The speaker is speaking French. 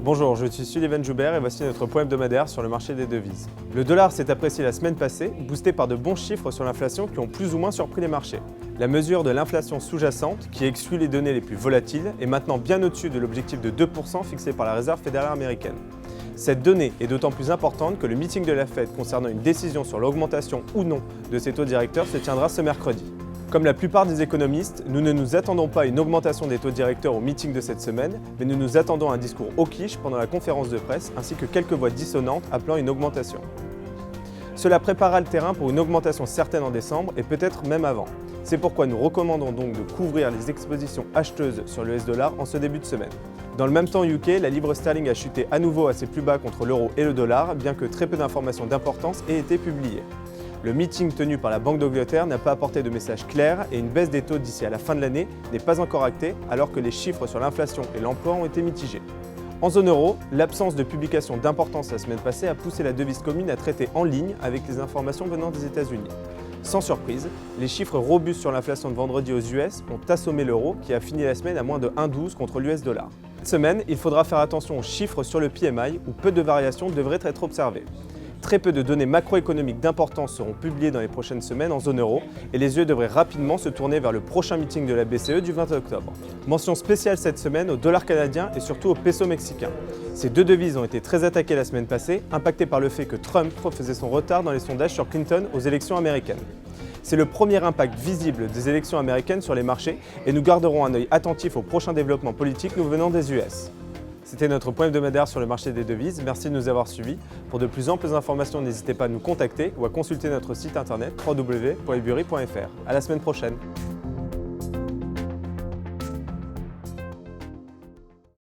Bonjour, je suis Sullivan Joubert et voici notre point hebdomadaire sur le marché des devises. Le dollar s'est apprécié la semaine passée, boosté par de bons chiffres sur l'inflation qui ont plus ou moins surpris les marchés. La mesure de l'inflation sous-jacente, qui exclut les données les plus volatiles, est maintenant bien au-dessus de l'objectif de 2% fixé par la Réserve fédérale américaine. Cette donnée est d'autant plus importante que le meeting de la Fed concernant une décision sur l'augmentation ou non de ses taux directeurs se tiendra ce mercredi. Comme la plupart des économistes, nous ne nous attendons pas à une augmentation des taux directeurs au meeting de cette semaine, mais nous nous attendons à un discours hawkish pendant la conférence de presse, ainsi que quelques voix dissonantes appelant une augmentation. Cela préparera le terrain pour une augmentation certaine en décembre et peut-être même avant. C'est pourquoi nous recommandons donc de couvrir les expositions acheteuses sur le US-dollar en ce début de semaine. Dans le même temps UK, la livre sterling a chuté à nouveau à ses plus bas contre l'euro et le dollar, bien que très peu d'informations d'importance aient été publiées. Le meeting tenu par la Banque d'Angleterre n'a pas apporté de message clair et une baisse des taux d'ici à la fin de l'année n'est pas encore actée, alors que les chiffres sur l'inflation et l'emploi ont été mitigés. En zone euro, l'absence de publication d'importance la semaine passée a poussé la devise commune à traiter en ligne avec les informations venant des États-Unis. Sans surprise, les chiffres robustes sur l'inflation de vendredi aux US ont assommé l'euro qui a fini la semaine à moins de 1,12 contre l'US dollar. Cette semaine, il faudra faire attention aux chiffres sur le PMI où peu de variations devraient être observées. Très peu de données macroéconomiques d'importance seront publiées dans les prochaines semaines en zone euro et les yeux devraient rapidement se tourner vers le prochain meeting de la BCE du 20 octobre. Mention spéciale cette semaine au dollar canadien et surtout au peso mexicain. Ces deux devises ont été très attaquées la semaine passée, impactées par le fait que Trump refaisait son retard dans les sondages sur Clinton aux élections américaines. C'est le premier impact visible des élections américaines sur les marchés et nous garderons un œil attentif aux prochains développements politiques nous venant des US. C'était notre point hebdomadaire sur le marché des devises. Merci de nous avoir suivis. Pour de plus amples informations, n'hésitez pas à nous contacter ou à consulter notre site internet www.ebury.fr. À la semaine prochaine.